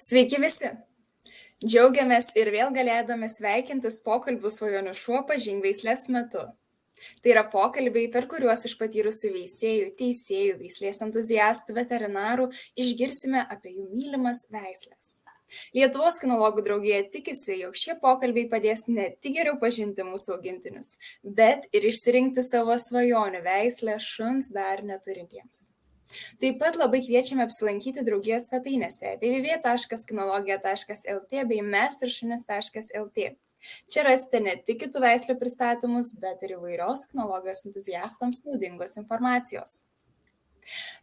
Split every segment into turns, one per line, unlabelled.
Sveiki visi! Džiaugiamės ir vėl galėdami sveikintis pokalbių svajonių šuo pažink veislės metu. Tai yra pokalbiai, per kuriuos iš patyrusių veisėjų, teisėjų, veislės entuziastų, veterinarų išgirsime apie jų mylimas veislės. Lietuvos kinologų draugija tikisi, jog šie pokalbiai padės ne tik geriau pažinti mūsų augintinius, bet ir išsirinkti savo svajonių veislę šuns dar neturintiems. Taip pat labai kviečiame apsilankyti draugijos svetainėse www.kinologija.lt bei mesiršunis.lt. Čia rasite ne tik kitų veislių pristatymus, bet ir įvairios kinologijos entuziastams naudingos informacijos.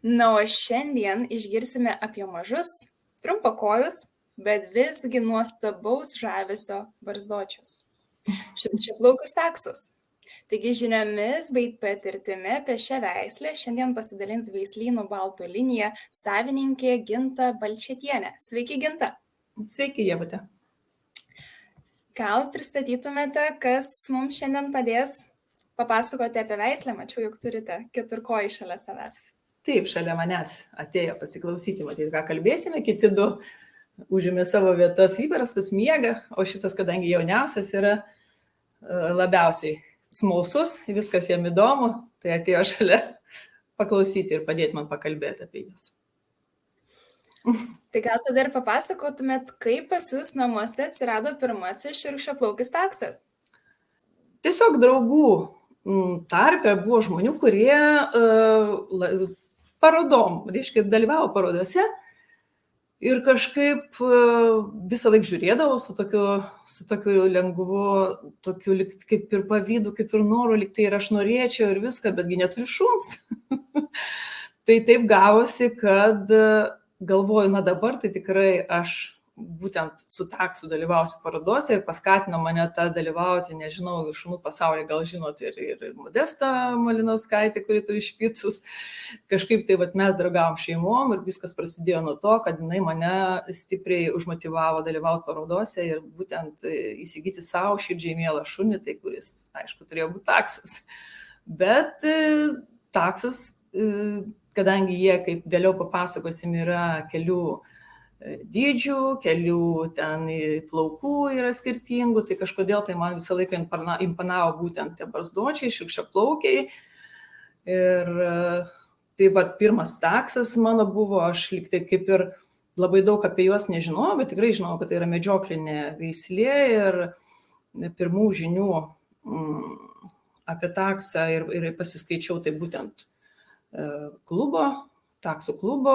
Na, o šiandien išgirsime apie mažus, trumpakojus, bet visgi nuostabaus žavesio barzdočius. Šiurkščiaplaukius taksus. Taigi žiniomis bei patirtimi apie šią veislę šiandien pasidalins Veislynų Baltų linija savininkė Ginta Balčetienė. Sveiki, Ginta.
Sveiki, Ievute.
Gal pristatytumėte, kas mums šiandien padės papasakoti apie veislę? Mačiau, jog turite keturkojį šalia savęs.
Taip, šalia manęs atėjo pasiklausyti, matyti, ką kalbėsime. Kiti du užėmė savo vietas, įprastas miega, o šitas, kadangi jauniausias, yra labiausiai smalsus, viskas jam įdomu, tai atėjo šalia paklausyti ir padėti man pakalbėti apie jas.
Tai gal tada ir papasakotumėt, kaip pas jūs namuose atsirado pirmasis šiurkščiaplaukis taksas?
Tiesiog draugų tarpe buvo žmonių, kurie parodom, reiškia, dalyvavo parodose ir kažkaip visą laiką žiūrėdavau su tokiu lengvu, tokiu kaip ir pavydu, kaip ir noru, lyg tai ir aš norėčiau ir viską, betgi neturiu šuns. Tai taip gavosi, kad galvoju, na dabar tai tikrai aš būtent su taksu dalyvausiu parodose ir paskatino mane tą dalyvauti, nežinau, šunų pasaulyje gal žinot ir Modesta Malinauskaitė, kuri turi špicus. Kažkaip tai mes draugavom šeimom ir viskas prasidėjo nuo to, kad jinai mane stipriai užmotyvavo dalyvauti parodose ir būtent įsigyti savo širdžiai mielą šunį, tai kuris, aišku, turėjo būti taksas. Bet taksas, kadangi jie, kaip vėliau papasakosim, yra kelių dydžių, kelių ten plaukų yra skirtingų, tai kažkodėl tai man visą laiką imponavo būtent tie barzdočiai, šiurkščiaplaukiai. Ir tai pirmas taksas mano buvo, aš lyg tai kaip ir labai daug apie juos nežinojau, bet tikrai žinojau, kad tai yra medžioklinė veislė ir pirmų žinių apie taksą ir pasiskaičiau tai būtent taksų klubo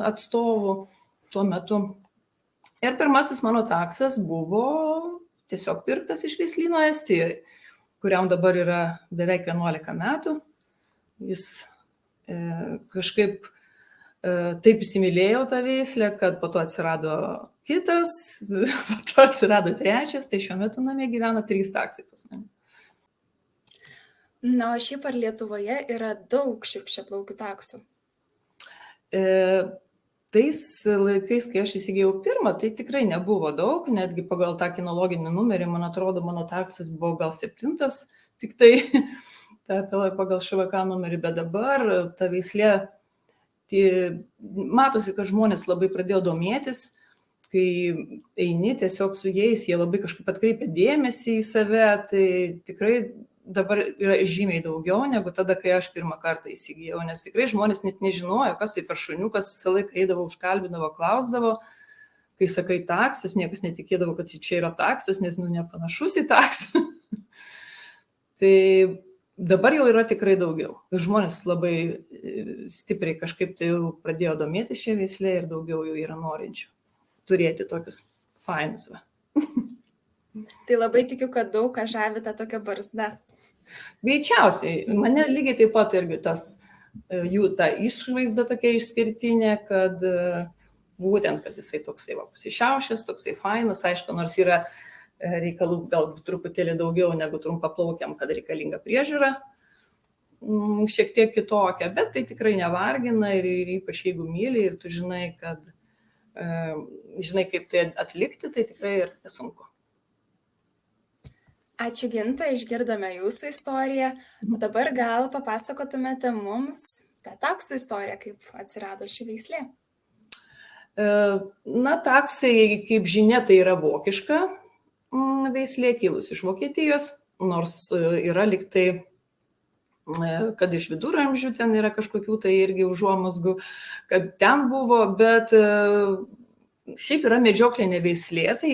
atstovų tuo metu. Ir pirmasis mano taksas buvo tiesiog pirktas iš veislyno Estijoje, kuriam dabar yra beveik 11 metų. Jis kažkaip taip įsimylėjo tą veislę, kad po to atsirado kitas, po to atsirado trečias, tai šiuo metu namie gyvena 3 taksai pas mane.
Na, o šiaip ar Lietuvoje yra daug šiurkščiaplaukių taksų?
Tais laikais, kai aš įsigijau pirmą, tai tikrai nebuvo daug, netgi pagal tą kinologinį numerį, man atrodo, mano taksas buvo gal 7, tik tai pagal ŠVK numerį, bet dabar ta veislė, matosi, kad žmonės labai pradėjo domėtis, kai eini tiesiog su jais, jie labai kažkaip atkreipia dėmesį į save, tai tikrai dabar yra žymiai daugiau negu tada, kai aš pirmą kartą įsigijau, nes tikrai žmonės net nežinojo, kas tai per šuniukas, visą laiką eidavo, užkalbindavo, klausdavo, kai sakai taksas, niekas netikėdavo, kad čia yra taksas, nes nepanašus į taksą. Tai dabar jau yra tikrai daugiau. Ir žmonės labai stipriai kažkaip tai jau pradėjo domėtis šią veislę ir daugiau jau yra norinčių turėti tokius fainus.
Tai labai tikiu, kad daug ką žavi tą tokią barzdą.
Greičiausiai, mane lygiai taip pat irgi jų ta išvaizda tokia išskirtinė, kad būtent, kad jisai toksai pasišiaušęs, toksai fainas, aišku, nors yra reikalų galbūt truputėlį daugiau negu trumpaplaukiam, kad reikalinga priežiūra, šiek tiek kitokia, bet tai tikrai nevargina ir ypač jeigu myli ir tu žinai, kad žinai, kaip tai atlikti, tai tikrai ir nesunku.
Ačiū, Ginta, išgirdome jūsų istoriją. O dabar gal papasakotumėte mums tą taksų istoriją, kaip atsirado ši veislė?
Na, taksai, kaip žinia, tai yra vokiška veislė, kilus iš Vokietijos, nors yra liktai, kad iš viduramžių ten yra kažkokių tai irgi užuomazgų, kad ten buvo, bet šiaip yra medžioklinė veislė, tai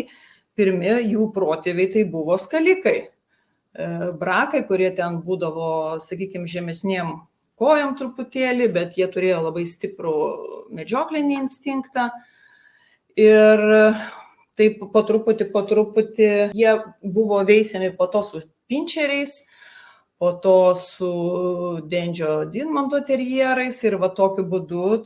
pirmi jų protėviai tai buvo skalikai. Brakai, kurie ten būdavo, sakykime, žemesniem kojom truputėlį, bet jie turėjo labai stiprų medžioklinį instinktą. Ir taip po truputį jie buvo veisiami po to su pinčeriais, po to su Dendžio Dinmonto terjerais ir va tokiu būdu,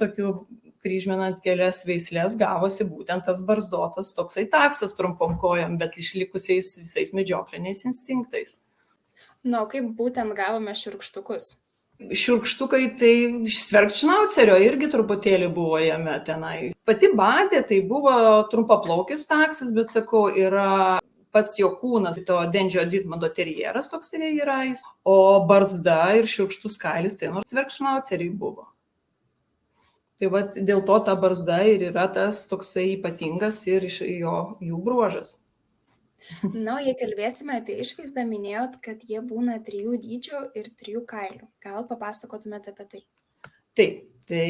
kryžminant kelias veislės, gavosi būtent tas barzdotas toksai taksas trumpom kojom, bet išlikusiais visais medžiokliniais instinktais.
Na, kaip būtent gavome šiurkštukus?
Šiurkštukai tai iš Zwergšnaucerio irgi truputėlį buvo jame tenai. Pati bazė tai buvo trumpaplaukis taksas, bet sakau, yra pats jo kūnas, to Dendžio Dinmonto terjeras toksai yra, o barzda ir šiurkštus kailis tai nors Zwergšnauzeriai buvo. Tai va, dėl to ta barzda ir yra tas toksai ypatingas ir jų bruožas.
Na, jei kalbėsime apie išvaizdą, minėjot, kad jie būna 3 dydžių ir 3 kailių. Gal papasakotumėte apie tai?
Taip, tai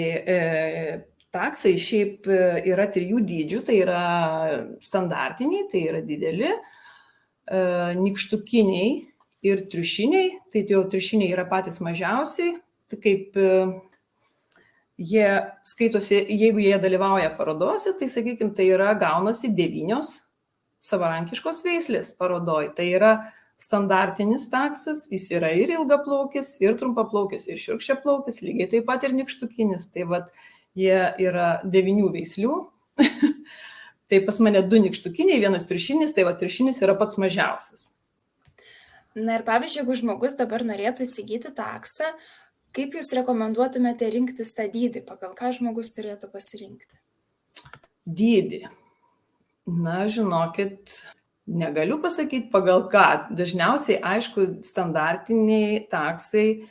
taksai šiaip yra 3 dydžių, tai yra standartiniai, tai yra dideli, nykštukiniai ir triušiniai, tai jau triušiniai yra patys mažiausiai, tai kaip jie skaitosi, jeigu jie dalyvauja parodose, tai sakykime, tai yra gaunasi 9 savarankiškos veislės parodoj. Tai yra standartinis taksas, jis yra ir ilgaplaukis, ir trumpaplaukis, ir šiurkščiaplaukis, lygiai taip pat ir nykštukinis. Tai vat, jie yra 9 veislių. Tai pas mane 2 nykštukiniai, 1 triušinis, tai vat triušinis yra pats mažiausias.
Na ir pavyzdžiui, jeigu žmogus dabar norėtų įsigyti taksą, kaip jūs rekomenduotumėte rinktis tą dydį, pagal ką žmogus turėtų pasirinkti?
Dydį. Na, žinokit, negaliu pasakyti pagal ką. Dažniausiai, aišku, standartiniai taksai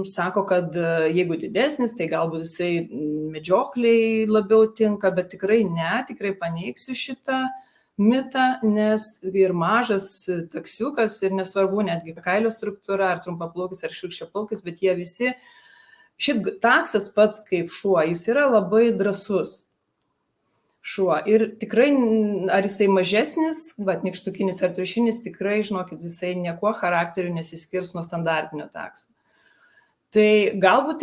sako, kad jeigu didesnis, tai galbūt jisai medžiokliai labiau tinka, bet tikrai paneigsiu šitą mitą, nes ir mažas taksiukas, ir nesvarbu netgi kailio struktūra, ar trumpaplaukis, ar šiurkščiaplaukis, bet jie visi, šiaip taksas pats kaip šuo, jis yra labai drąsus šuo. Ir tikrai, ar jisai mažesnis, nykštukinis ar triušinis, tikrai, žinokit, jisai niekuo charakteriu nesiskirs nuo standartinio takso. Tai galbūt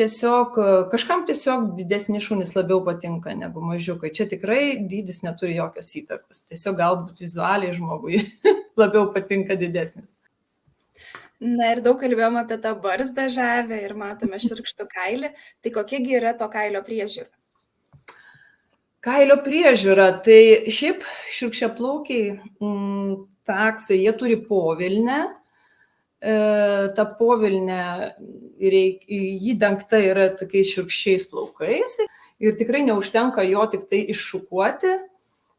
kažkam tiesiog didesni šunys labiau patinka negu mažiukai. Čia tikrai dydis neturi jokios įtakos. Tiesiog galbūt vizualiai žmogui labiau patinka didesnis.
Na ir daug kalbėjom apie tą barzdą žavę ir matome šiurkštų kailį. Tai kokiagi yra to kailio priežiūra?
Kailio priežiūra, tai šiaip šiurkščiaplaukiai taksai, jie turi povilnę. Ta povilnė, jį dengta yra tokiais šiurkščiais plaukais ir tikrai neužtenka jo tik tai iššukuoti.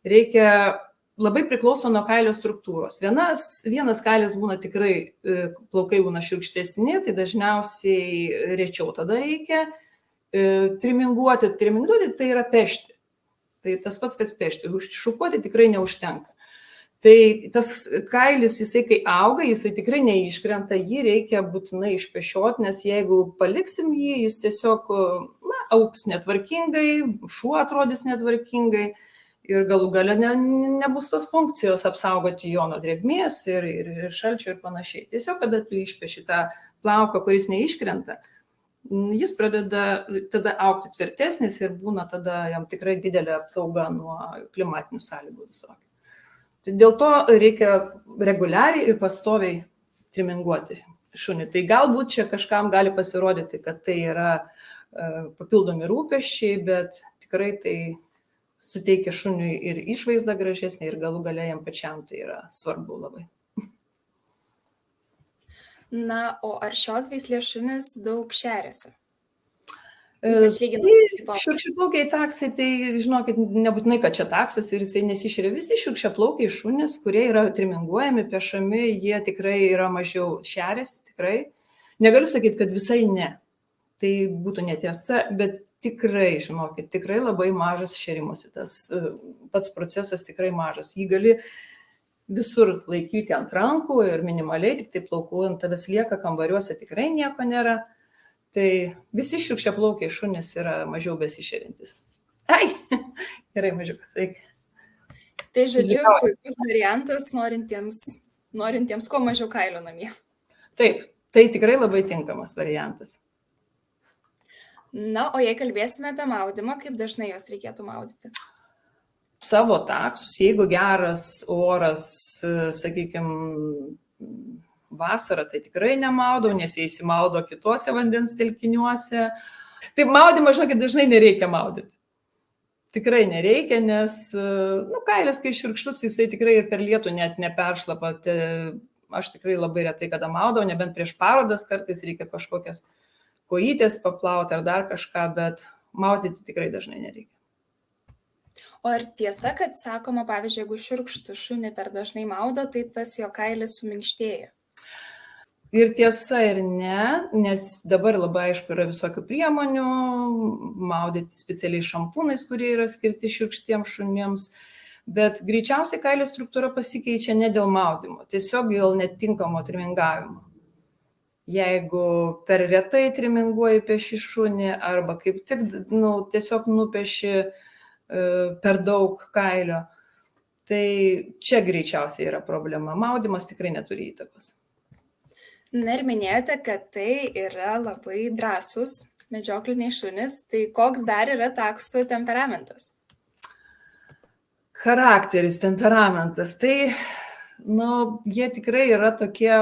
Reikia, labai priklauso nuo kailio struktūros. Vienas kailis būna tikrai, plaukai būna šiurkštesni, tai dažniausiai rečiau tada reikia triminguoti. Triminguoti tai yra pešti. Tai tas pats, kas pešti. Šukuoti tikrai neužtenka. Tai tas kailis, jisai kai auga, jisai tikrai neiškrenta, jį reikia būtinai išpešioti, nes jeigu paliksim jį, jis tiesiog augs netvarkingai, šuo atrodys netvarkingai ir galų gale nebus tos funkcijos apsaugoti jo nuo drėgmės ir šalčio ir panašiai. Tiesiog, kada tu išpeši tą plauką, kuris neiškrenta, jis pradeda tada augti tvirtesnis ir būna tada jam tikrai didelė apsauga nuo klimatinių sąlygų visokių. Tai dėl to reikia reguliariai ir pastoviai triminguoti šunį. Tai galbūt čia kažkam gali pasirodyti, kad tai yra papildomi rūpesčiai, bet tikrai tai suteikia šuniui ir išvaizdą gražesnį ir galų gale jam pačiam tai yra svarbu labai.
Na, o ar šios veislės šunys daug šeriasi?
Šiurkščiaplaukiai taksai, tai žinokit, nebūtinai, kad čia taksas ir jisai nesišeria. Visi šiurkščiaplaukiai šunys, kurie yra triminguojami, pešami, jie tikrai yra mažiau šeriasi, tikrai. Negaliu sakyti, kad visai ne. Tai būtų netiesa, bet tikrai, žinokit, tikrai labai mažas šėrimusi. Tas pats procesas tikrai mažas. Jį gali visur laikyti ant rankų ir minimaliai, tik tai plaukų ant tavęs lieka, kambariuose tikrai nieko nėra. Tai visi šiukščiaplaukiai šunys yra mažiau besišėrintis. Ai, gerai, mažiukas, eik.
Tai žodžiu, puikus variantas norintiems kuo mažiau kailio namie.
Taip, tai tikrai labai tinkamas variantas.
Na, o jei kalbėsime apie maudymą, kaip dažnai jos reikėtų maudyti?
Savo taksus, jeigu geras oras, sakykime, vasarą, tai tikrai nemaudau, nes jie įsimaudo kitose vandens telkiniuose. Tai maudymą, žinokit, dažnai nereikia maudyti. Tikrai nereikia, nes kailis, kai šiurkštus, jisai tikrai ir per lietų net neperšlapa. Aš tikrai labai retai kada maudau, nebent prieš parodas kartais reikia kažkokias kojytės paplauti ar dar kažką, bet maudyti tikrai dažnai nereikia.
O ar tiesa, kad sakoma, pavyzdžiui, jeigu šiurkštų šunį per dažnai maudo, tai tas jo kailis suminkštėja?
Ir tiesa ir ne, nes dabar labai aišku yra visokių priemonių, maudyti specialiai šampūnais, kurie yra skirti šiurkštiems šunims, bet greičiausiai kailio struktūra pasikeičia ne dėl maudymo, tiesiog dėl netinkamo trimingavimo. Jeigu per retai triminguoji peši šunį arba kaip tik tiesiog nupeši per daug kailio, tai čia greičiausiai yra problema. Maudymas tikrai neturi įtakos.
Na ir minėjote, kad tai yra labai drąsūs medžiokliniai šunys, tai koks dar yra taksų temperamentas?
Charakteris, temperamentas, tai jie tikrai yra tokie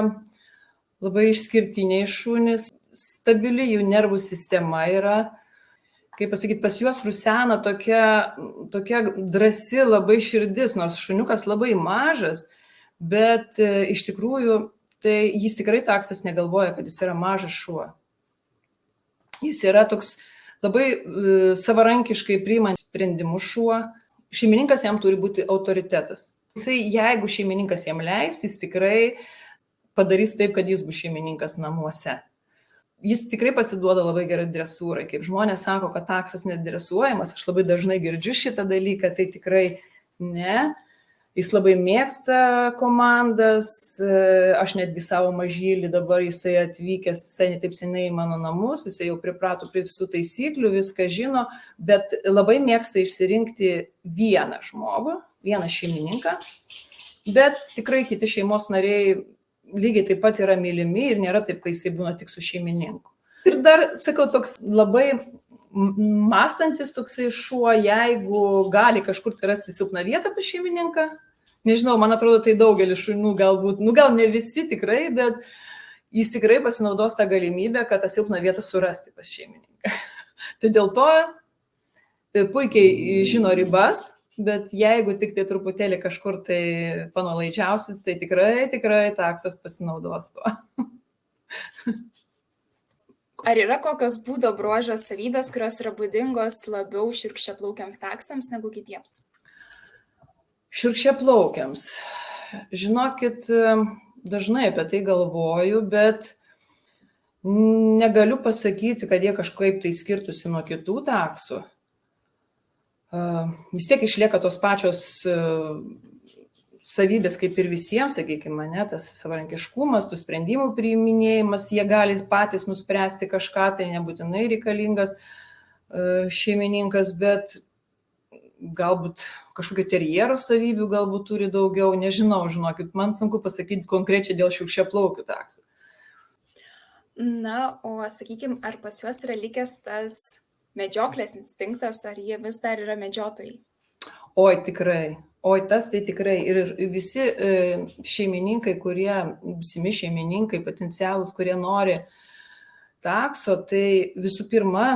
labai išskirtiniai šunys, stabili jų nervų sistema yra, kaip pasakyti, pas juos rusena tokia drąsi labai širdis, nors šuniukas labai mažas, bet iš tikrųjų tai jis tikrai taksas negalvoja, kad jis yra mažas šuo. Jis yra toks labai savarankiškai priimant sprendimus šuo, šeimininkas jam turi būti autoritetas. Jeigu šeimininkas jam leis, jis tikrai padarys taip, kad jis bus šeimininkas namuose. Jis tikrai pasiduoda labai gerai dresūrai. Kaip žmonės sako, kad taksas nedresuojamas, aš labai dažnai girdžiu šitą dalyką, tai tikrai ne. Jis labai mėgsta komandas, aš netgi savo mažylį dabar jisai atvykęs visai netaip seniai į mano namus, jisai jau priprato prie visų taisyklių, viską žino, bet labai mėgsta išsirinkti vieną žmogų, vieną šeimininką, bet tikrai kiti šeimos nariai lygiai taip pat yra mylimi ir nėra taip, kai jisai būna tik su šeimininku. Ir dar, sakau, toks labai mąstantis toksai šuo, jeigu gali kažkur rasti silpną vietą pas šeimininką, nežinau, man atrodo, tai daugelis šunų galbūt, gal ne visi tikrai, bet jis tikrai pasinaudos tą galimybę, kad tą silpną vietą surasti pas šeimininką. Tai dėl to puikiai žino ribas, bet jeigu tik tai truputėlį kažkur tai panuolaidžiausit, tai tikrai taksas pasinaudos tuo.
Ar yra kokios būdo bruožo savybės, kurios yra būdingos labiau šiurkščiaplaukiams taksams negu kitiems?
Šiurkščiaplaukiams. Žinokit, dažnai apie tai galvoju, bet negaliu pasakyti, kad jie kažkaip tai skirtųsi nuo kitų taksų. Vis tiek išlieka tos pačios savybės kaip ir visiems, sakykime, tas savarankiškumas, tų sprendimų priiminėjimas, jie gali patys nuspręsti kažką, tai nebūtinai reikalingas šeimininkas, bet galbūt kažkokio terjero savybių galbūt turi daugiau, nežinau, žinokit, man sunku pasakyti konkrečiai dėl šiurkščiaplaukių taksų.
Na, o sakykime, ar pas juos yra likęs tas medžioklės instinktas, ar jie vis dar yra medžiotojai?
Oi, tikrai. Oi, tas tai tikrai. Ir visi šeimininkai, būsimi šeimininkai, potencialūs, kurie nori takso, tai visų pirma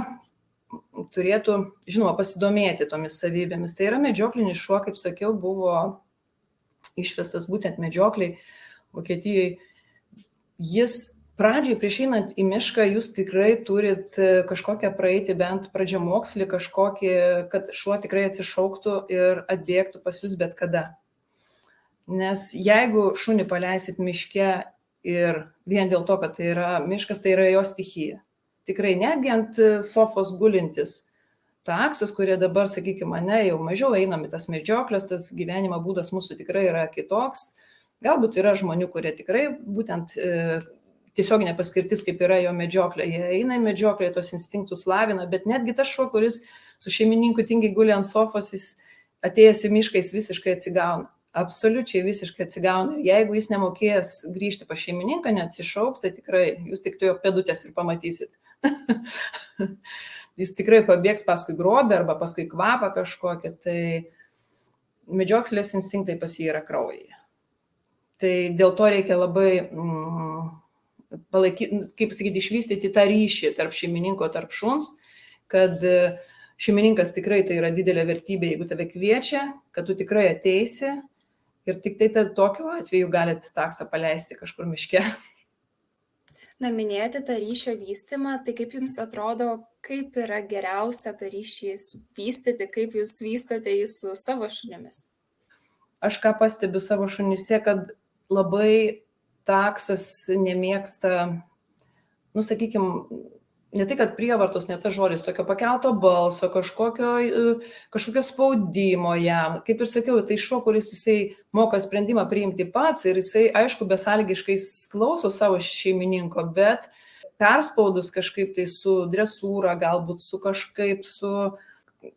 turėtų, žinoma, pasidomėti tomis savybėmis. Tai yra medžioklinis šuo, kaip sakiau, buvo išvestas būtent medžiokliai Vokietijai. Jis pradžiai, prieš einant į mišką, jūs tikrai turit kažkokią praeiti bent pradžiamokslį, kažkokį, kad šuo tikrai atsišauktų ir atbėgtų pas jūs bet kada. Nes jeigu šunį paleisit miške ir vien dėl to, kad tai yra miškas, tai yra jo stichija. Tikrai netgi ant sofos gulintis taksus, kurie dabar, sakykime, mane jau mažiau einam į tas medžioklės, tas gyvenimo būdas mūsų tikrai yra kitoks. Galbūt yra žmonių, kurie tikrai būtent tiesioginė paskirtis, kaip yra jo medžioklė, jie eina į medžioklę, tos instinktus lavina, bet netgi tas šuo, kuris su šeimininku tingiai guli ant sofos, jis atėjęs į mišką, jis visiškai atsigauna. Absoliučiai visiškai atsigauna. Ir jeigu jis nemokės grįžti pas šeimininką, neatsišauks, tai tikrai jūs tik jo pėdutės ir pamatysit. Jis tikrai pabėgs paskui grobį arba paskui kvapą kažkokią, tai medžioklės instinktai pas jį yra kraujyje. Tai dėl to reikia labai kaip sakyti, išvystyti tą ryšį tarp šeimininko, tarp šuns, kad šeimininkas tikrai tai yra didelė vertybė, jeigu tave kviečia, kad tu tikrai ateisi ir tik tai tokiu atveju galit taksą paleisti kažkur miške.
Na, minėjote tą ryšio vystymą, tai kaip jums atrodo, kaip yra geriausia tą ryšį vystyti, kaip jūs vystote jį su savo šunimis?
Aš ką pastebiu savo šunyse, kad labai taksas nemėgsta, sakykime, ne tai, kad prievartos, ne tas žodis, tokio pakelto balso, kažkokio spaudimo jam. Kaip ir sakiau, tai šuo, kuris jisai moka sprendimą priimti pats ir jisai, aišku, besąlygiškai klauso savo šeimininko, bet perspaudus kažkaip tai su dresūra, galbūt su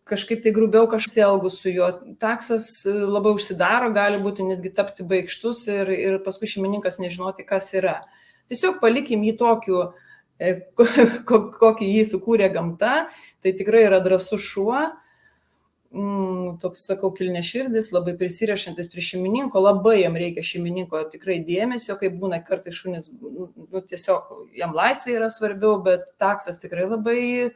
kažkaip tai grubiau elgus su juo. Taksas labai užsidaro, gali būti netgi tapti baikštus ir paskui šeimininkas nežinoti, kas yra. Tiesiog palikim jį tokiu, kokį jį sukūrė gamta, tai tikrai yra drąsus šuo, toks, sakau, kilniaširdis, labai prisirišantis prie šeimininko, labai jam reikia šeimininko tikrai dėmesio, kaip būna kartais šunis, tiesiog jam laisvė yra svarbiau, bet taksas tikrai labai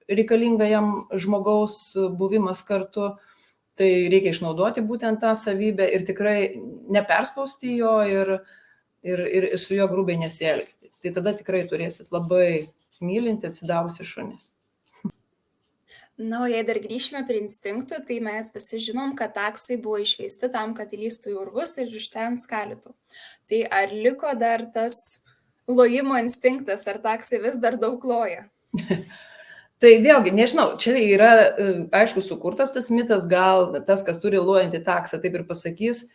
reikalinga jam žmogaus buvimas kartu, tai reikia išnaudoti būtent tą savybę ir tikrai neperspausti jo ir su juo grubiai nesielgti. Tai tada tikrai turėsit labai mylinti, atsidavusi šunį.
Na, o jei dar grįžime prie instinktų, tai mes visi žinom, kad taksai buvo išveisti tam, kad įlystų į urvus ir iš ten skalytų. Tai ar liko dar tas lojimo instinktas, ar taksai vis dar daug loja?
Tai vėlgi, nežinau, čia yra, aišku, sukurtas tas mitas, gal tas, kas turi lojantį taksą, taip ir pasakys.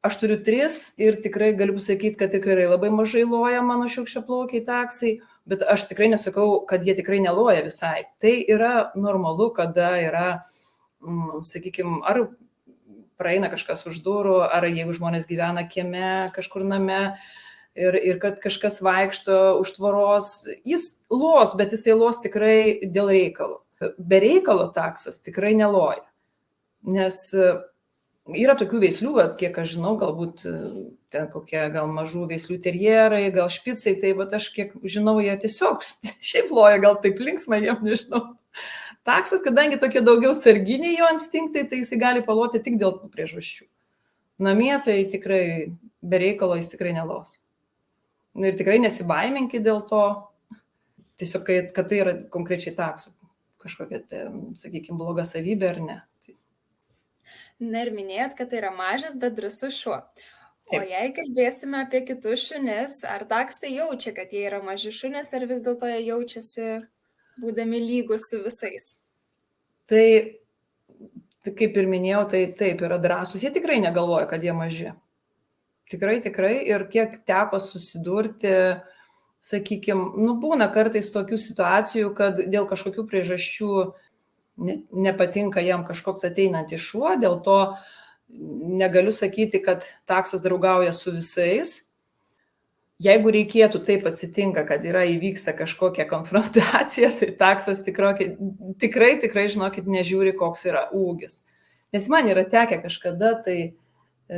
Aš turiu 3 ir tikrai galiu pasakyti, kad tikrai labai mažai loja mano šiukščiaplaukiai taksai, bet aš tikrai nesakau, kad jie tikrai neloja visai. Tai yra normalu, kada yra, sakykime, ar praeina kažkas už durų, ar jeigu žmonės gyvena kieme, kažkur name, ir kad kažkas vaikšto už tvoros, jis los, bet jisai los tikrai dėl reikalo. Be reikalo taksas tikrai neloja, nes yra tokių veislių, kiek aš žinau, galbūt ten kokie gal mažų veislių terjerai, gal špicai, tai aš kiek žinau, jie tiesiog šiaip loja, gal taip linksmai, jiem nežinau. Taksas, kadangi tokie daugiau sarginiai jo instinktai, tai jisai gali paloti tik dėl tų priežasčių. Namie tai tikrai be reikalo jis tikrai nelos. Ir tikrai nesibaiminkit dėl to, tiesiog, kad tai yra konkrečiai taksų kažkokia, sakykime, bloga savybė ar ne.
Na ir minėjot, kad tai yra mažas, bet drąsus šuo. O
Taip.
jei kalbėsime apie kitus šunis, ar taksai jaučia, kad jie yra maži šunis, ar vis dėlto jie jaučiasi būdami lygus su visais?
Tai kaip ir minėjau, tai taip yra drąsus. Jie tikrai negalvoja, kad jie maži. Tikrai. Ir kiek teko susidurti, sakykime, būna kartais tokių situacijų, kad dėl kažkokių priežasčių nepatinka jam kažkoks ateinantis šuo, dėl to negaliu sakyti, kad taksas draugauja su visais. Jeigu reikėtų, taip atsitinka, kad įvyksta kažkokia konfrontacija, tai taksas tikrai, žinokit, nežiūri, koks yra ūgis. Nes man yra tekę kažkada, tai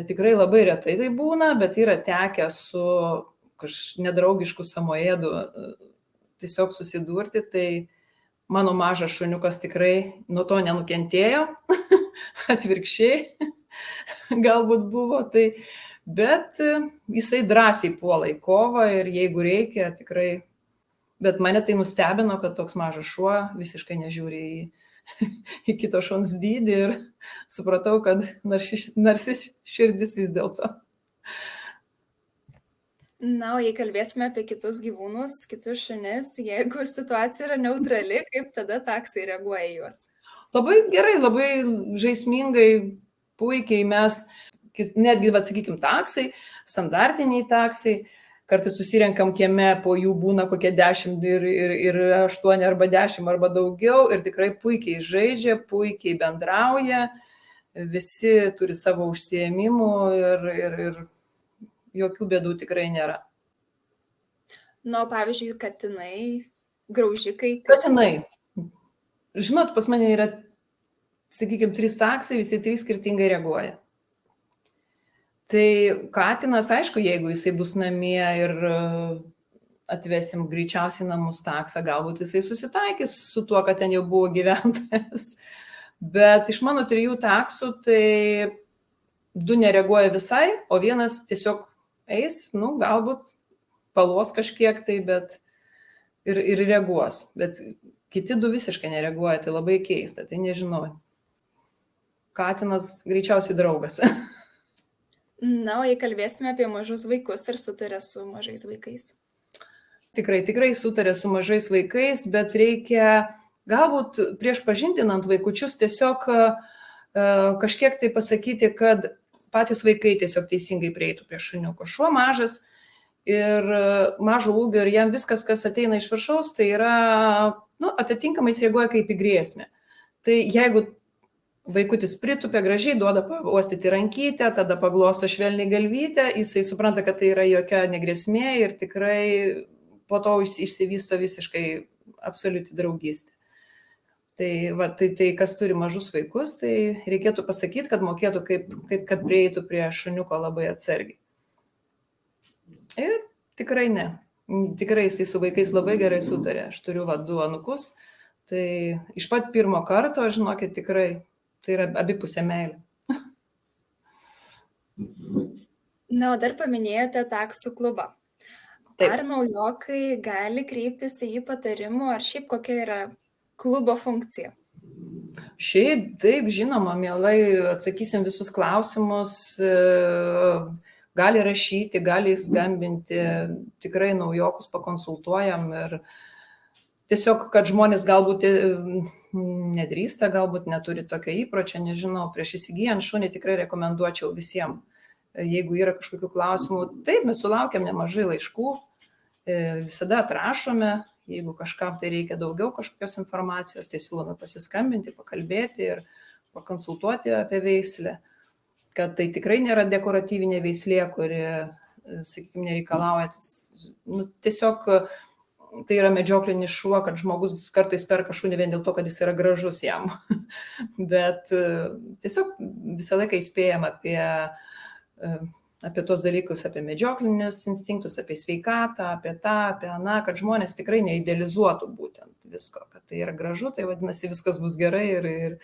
tikrai labai retai tai būna, bet yra tekę su nedraugišku samoėdu tiesiog susidurti, tai mano mažas šuniukas tikrai nuo to nenukentėjo, atvirkščiai galbūt buvo, bet jisai drąsiai puola į kovą ir jeigu reikia, tikrai, bet mane tai nustebino, kad toks mažas šuo visiškai nežiūri į kito šuns dydį ir supratau, kad narsi širdis vis dėlto.
Na, o jei kalbėsime apie kitus gyvūnus, kitus šunis, jeigu situacija yra neutrali, kaip tada taksai reaguoja į juos?
Labai gerai, labai žaismingai, puikiai mes, netgi, sakykim, taksai, standartiniai taksai, kartais susirenkam kieme, po jų būna kokie 10 ir 8 arba 10 arba daugiau ir tikrai puikiai žaidžia, puikiai bendrauja, visi turi savo užsiėmimų ir jokių bėdų tikrai nėra.
Nu, pavyzdžiui, katinai, graužikai.
Katinai. Žinot, pas mane yra, sakykime, 3 taksai, visi 3 skirtingai reaguoja. Tai katinas, aišku, jeigu jisai bus namie ir atvesim greičiausiai namus taksą, galbūt jisai susitaikys su tuo, kad ten jau buvo gyventojas. Bet iš mano 3 taksų, tai 2 nereaguoja visai, o 1 tiesiog eis, galbūt palos kažkiek tai, bet ir reaguos. Bet kiti 2 visiškai nereaguoja, tai labai keista, tai nežinau. Katinas greičiausiai draugas.
Na, o jei kalbėsime apie mažus vaikus, ar sutarė su mažais vaikais?
Tikrai sutarė su mažais vaikais, bet reikia galbūt prieš pažindinant vaikučius tiesiog kažkiek tai pasakyti, kad patys vaikai tiesiog teisingai prieitų prie šuniuko. Šuo mažas ir mažo ūgio ir jam viskas, kas ateina iš viršaus, tai yra, atitinkamai jis reaguoja kaip į grėsmę. Tai jeigu vaikutis pritupia gražiai, duoda pauostyti rankytę, tada paglosto švelniai galvytę, jisai supranta, kad tai yra jokia negrėsmė ir tikrai po to išsivysto visiškai absoliuti draugystė. Tai kas turi mažus vaikus, tai reikėtų pasakyti, kad mokėtų, kad prieitų prie šuniuko labai atsargiai. Ir tikrai ne. Tikrai jisai su vaikais labai gerai sutarė. Aš turiu 2 anūkus, tai iš pat pirmo karto, žinokit, tikrai tai yra abipusė meilė.
Na, o dar paminėjote taksų klubą.
Taip.
Ar naujokai gali kreiptis į jį patarimų, ar šiaip kokia yra klubo funkcija?
Šiaip, taip, žinoma, mielai atsakysim visus klausimus, gali rašyti, gali skambinti, tikrai naujokus pakonsultuojam ir tiesiog, kad žmonės galbūt nedrįsta, galbūt neturi tokio įpročio, nežinau, prieš įsigijant šunį tikrai rekomenduočiau visiems. Jeigu yra kažkokių klausimų, taip, mes sulaukiam nemažai laiškų, visada atrašome, jeigu kažkam tai reikia daugiau kažkokios informacijos, tai siūlome pasiskambinti, pakalbėti ir pakonsultuoti apie veislę, kad tai tikrai nėra dekoratyvinė veislė, kuri, sakykime, nereikalauja, tiesiog tai yra medžioklinis šuo, kad žmogus kartais perka šunį vien dėl to, kad jis yra gražus jam. Bet tiesiog visą laiką įspėjam apie tuos dalykus, apie medžioklinius instinktus, apie sveikatą, apie tą, apie aną, kad žmonės tikrai neidealizuotų būtent visko, kad tai yra gražu, tai vadinasi viskas bus gerai ir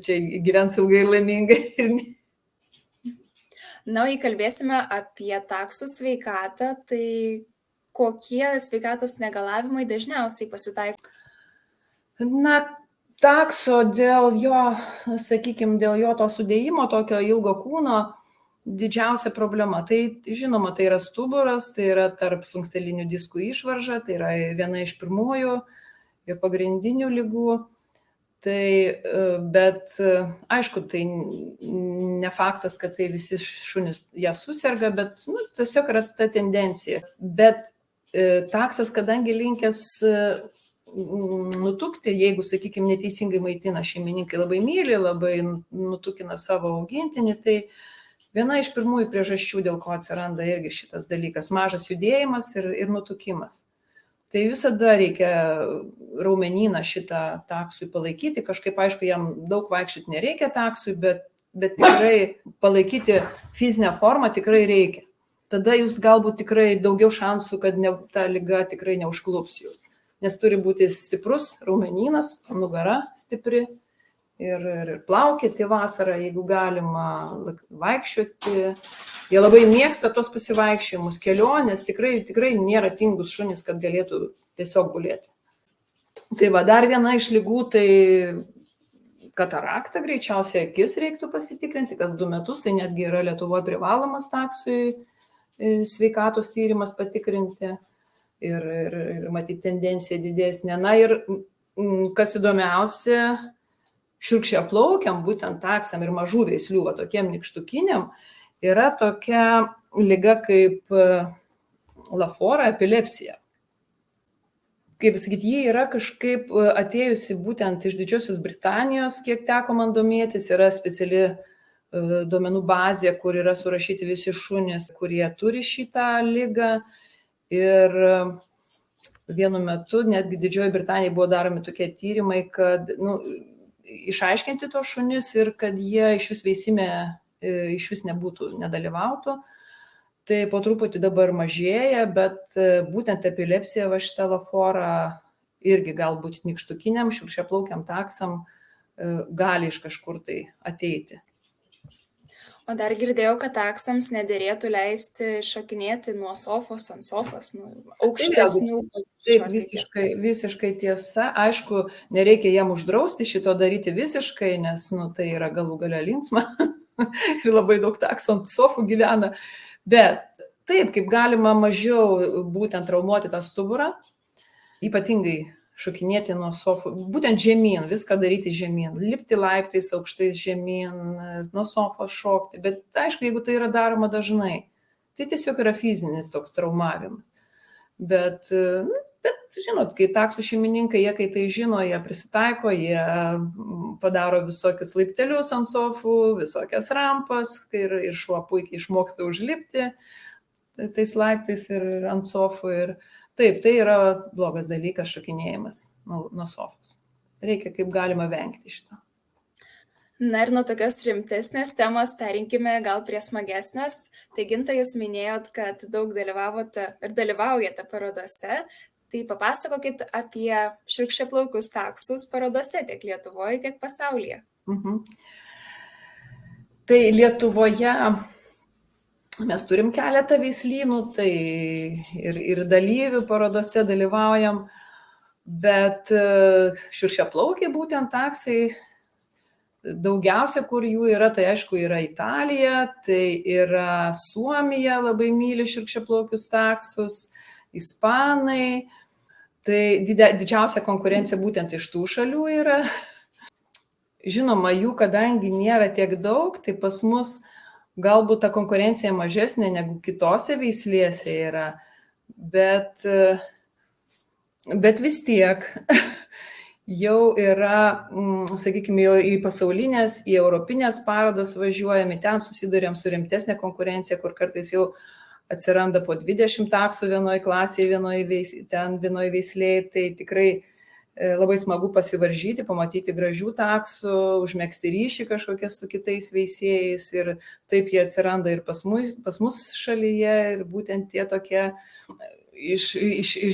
čia gyvens ilgai ir laimingai.
Na, jei kalbėsime apie taksų sveikatą, tai kokie sveikatos negalavimai dažniausiai pasitaiko?
Na, takso dėl jo, sakykime, dėl jo to sudėjimo, tokio ilgo kūno, didžiausia problema. Tai, žinoma, tai yra stuburas, tai yra tarp slankstelinių diskų išvarža, tai yra viena iš pirmųjų ir pagrindinių ligų. Bet aišku, tai ne faktas, kad tai visi šunys ją suserga, bet tiesiog yra ta tendencija. Bet taksas, kadangi linkęs nutukti, jeigu, sakykime, neteisingai maitina šeimininkai, labai myli, labai nutukina savo augintinį, tai viena iš pirmųjų priežasčių, dėl ko atsiranda irgi šitas dalykas - mažas judėjimas ir nutukimas. Tai visada reikia raumenyną šitą taksui palaikyti, kažkaip, aišku, jam daug vaikščioti nereikia taksui, bet tikrai palaikyti fizinę formą tikrai reikia. Tada jūs galbūt tikrai daugiau šansų, kad ta liga tikrai neužklups jūs. Nes turi būti stiprus raumenynas, nugara stipri ir plaukėti vasarą, jeigu galima, vaikščioti. Jie labai mėgsta tos pasivaikščiojimus, kelionės, tikrai nėra tingus šunys, kad galėtų tiesiog gulėti. Tai dar viena iš ligų, tai katarakta, greičiausiai akis reiktų pasitikrinti, kas 2 metus, tai netgi yra Lietuvoje privalomas taksui sveikatos tyrimas patikrinti ir matyti tendencija didesnė. Na ir kas įdomiausia, šiurkščiaplaukiam, būtent taksam ir mažų veislių, tokiem nykštukiniam, yra tokia liga kaip lafora, epilepsija. Kaip sakyti, jie yra kažkaip atėjusi būtent iš Didžiosios Britanijos, kiek teko man domėtis, yra speciali duomenų bazė, kur yra surašyti visi šunys, kurie turi šitą ligą. Ir vienu metu netgi Didžioji Britanija buvo daromi tokie tyrimai, kad išaiškinti tos šunis ir kad jie iš vis veisime iš vis nedalyvautų. Tai po truputį dabar mažėja, bet būtent epilepsija, šitą laforą irgi galbūt nykštukiniam, šiurkščiaplaukiam taksam gali iš kažkur tai ateiti.
O dar girdėjau, kad taksams nederėtų leisti šokinėti nuo sofos ant sofos, aukštesnių.
Taip, visiškai tiesa. Aišku, nereikia jam uždrausti šito daryti visiškai, nes tai yra galų gale linksma ir labai daug taksų ant sofų gyvena. Bet taip, kaip galima mažiau būtent traumuoti tą stuburą, ypatingai šokinėti nuo sofų, būtent žemyn, viską daryti žemyn, lipti laiptais aukštais žemyn, nuo sofos šokti. Bet aišku, jeigu tai yra daroma dažnai, tai tiesiog yra fizinis toks traumavimas. Bet žinot, kai taksų šeimininkai, jie kai tai žino, jie prisitaiko, jie padaro visokius laiptelius ant sofų, visokias rampas ir šuo puikiai išmoksta užlipti tais laiptais ir ant sofų. Ir taip, tai yra blogas dalykas šokinėjimas nuo sofos. Reikia kaip galima vengti šito.
Na ir nuo tokios rimtesnės temos perinkime gal prie smagesnės. Tai Ginta, jūs minėjot, kad daug dalyvavote ir dalyvaujate parodose. Tai papasakokit apie šiurkščiaplaukius taksus parodose tiek Lietuvoje, tiek pasaulyje.
Tai Lietuvoje mes turim keletą veislynų, tai ir dalyvių parodose dalyvaujam, bet šiurkščiaplaukiai būtent taksai, daugiausia, kur jų yra, tai aišku yra Italija, tai yra Suomija, labai myli šiurkščiaplaukius taksus, Ispanai. Tai didžiausia konkurencija būtent iš tų šalių yra. Žinoma, jų kadangi nėra tiek daug, tai pas mus galbūt ta konkurencija mažesnė negu kitose veislėse yra, bet vis tiek jau yra, sakykime, jau į pasaulinės, į europinės parodas važiuojame, ten susidurėm su rimtesnė konkurencija, kur kartais jau atsiranda po 20 taksų vienoje klasėje, vienoje veislėje, tai tikrai labai smagu pasivaržyti, pamatyti gražių taksų, užmegzti ryšį kažkokią su kitais veisėjais ir taip jie atsiranda ir pas mus šalyje ir būtent tie tokie iš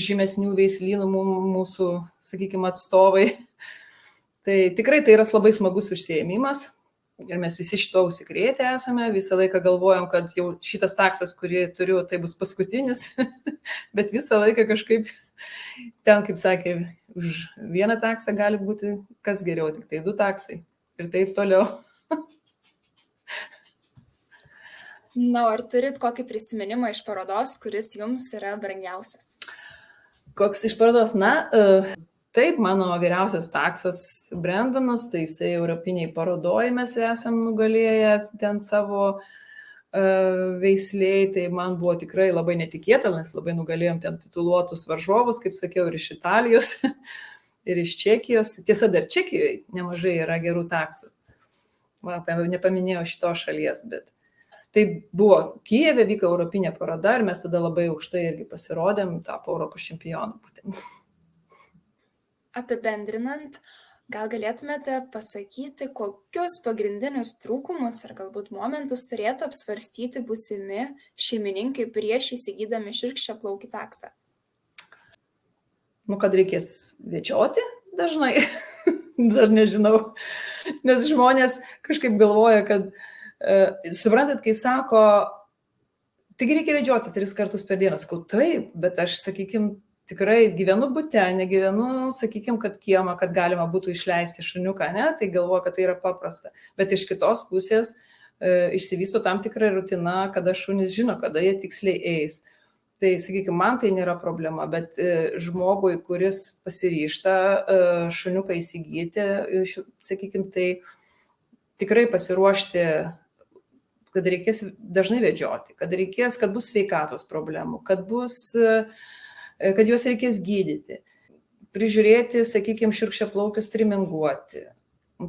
žymesnių veislynų mūsų, sakykime, atstovai. Tai tikrai tai yra labai smagus užsiėmimas. Ir mes visi šito užsikrėtę esame, visą laiką galvojam, kad jau šitas taksas, kurį turiu, tai bus paskutinis, bet visą laiką kažkaip ten, kaip sakė, už vieną taksą gali būti kas geriau, tik tai 2 taksai ir taip toliau.
Na, ar turit kokį prisiminimą iš parodos, kuris jums yra brangiausias?
Koks iš parodos? Na, taip, mano vyriausias taksas Brendonas, tai jisai europiniai parodoj mes esam nugalėję ten savo veislėjai, tai man buvo tikrai labai netikėta, nes labai nugalėjom ten tituluotus varžovus, kaip sakiau, ir iš Italijos, ir iš Čekijos. Tiesa, dar Čekijoje nemažai yra gerų taksų. Nepaminėjau šitos šalies, bet tai buvo Kijeve, vyko europinė paroda ir mes tada labai aukštai irgi pasirodėm, tapo Europos čempionu būtent.
Apibendrinant, gal galėtumėte pasakyti, kokius pagrindinius trūkumus ar galbūt momentus turėtų apsvarstyti būsimi šeimininkai prieš įsigydami šiurkščiaplaukį taksą?
Kad reikės vedžioti dažnai, dar nežinau, nes žmonės kažkaip galvoja, kad, suprantat, kai sako, taigi reikia vedžioti 3 kartus per dieną, sakau, taip, bet aš, sakykime, tikrai gyvenu bute, negyvenu, sakykime, kad kiemą, kad galima būtų išleisti šuniuką, ne? Tai galvoju, kad tai yra paprasta. Bet iš kitos pusės išsivysto tam tikra rutina, kada šunys žino, kada jie tiksliai eis. Tai, sakykime, man tai nėra problema, bet žmogui, kuris pasiryšta šuniuką įsigyti, sakykime, tai tikrai pasiruošti, kad reikės dažnai vedžioti, kad bus sveikatos problemų, kad juos reikės gydyti, prižiūrėti, sakykime, šiurkščiaplaukius triminguoti.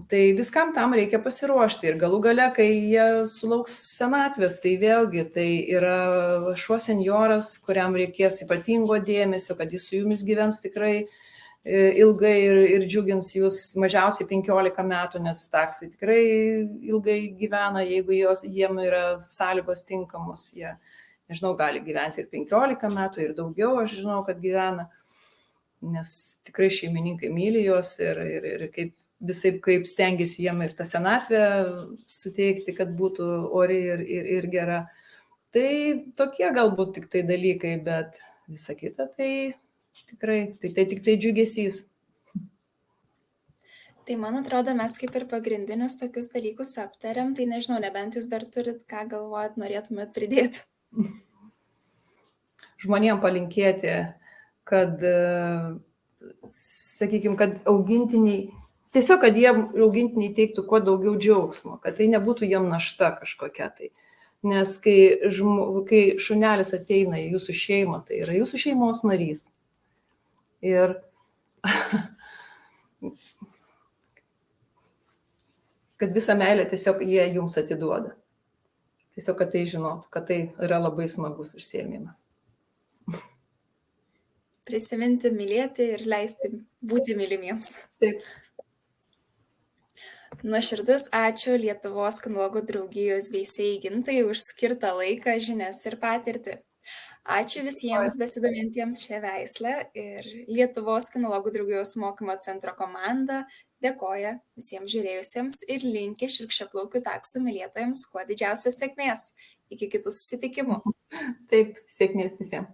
Tai viskam tam reikia pasiruošti ir galų gale, kai jie sulauks senatvės, tai vėlgi tai yra šuo senjoras, kuriam reikės ypatingo dėmesio, kad jis su jumis gyvens tikrai ilgai ir džiugins jūs mažiausiai 15 metų, nes taksai tikrai ilgai gyvena, jeigu jiem yra sąlygos tinkamos, jie, nežinau, gali gyventi ir 15 metų, ir daugiau, aš žinau, kad gyvena, nes tikrai šeimininkai myli juos ir kaip stengiasi jiem ir tą senatvę suteikti, kad būtų ori ir gera. Tai tokie galbūt tik tai dalykai, bet visa kita tai tikrai, tai tik tai džiugesys.
Tai man atrodo, mes kaip ir pagrindinius tokius dalykus aptariam, tai nežinau, nebent jūs dar turit, ką galvojat, norėtumėt pridėti.
Žmonėm palinkėti, kad, sakykime, kad augintiniai, tiesiog, kad jie augintiniai teiktų kuo daugiau džiaugsmo, kad tai nebūtų jiem našta kažkokia tai. Nes kai šunelis ateina į jūsų šeimą, tai yra jūsų šeimos narys. Ir kad visą meilę tiesiog jie jums atiduoda. Tiesiog, kad tai žinotų, kad tai yra labai smagus užsiėmimas.
Prisiminti, mylėti ir leisti būti mylimiems.
Taip.
Nuoširdus ačiū Lietuvos kinologų draugijos veisėjai Gintai už skirtą laiką, žinias ir patirtį. Ačiū visiems besidomintiems šią veislę ir Lietuvos kinologų draugijos mokymo centro komanda dėkoja visiems žiūrėjusiems ir linki šiurkščiaplaukių taksų mylėtojams kuo didžiausios sėkmės. Iki kitų susitikimų.
Taip, sėkmės visiems.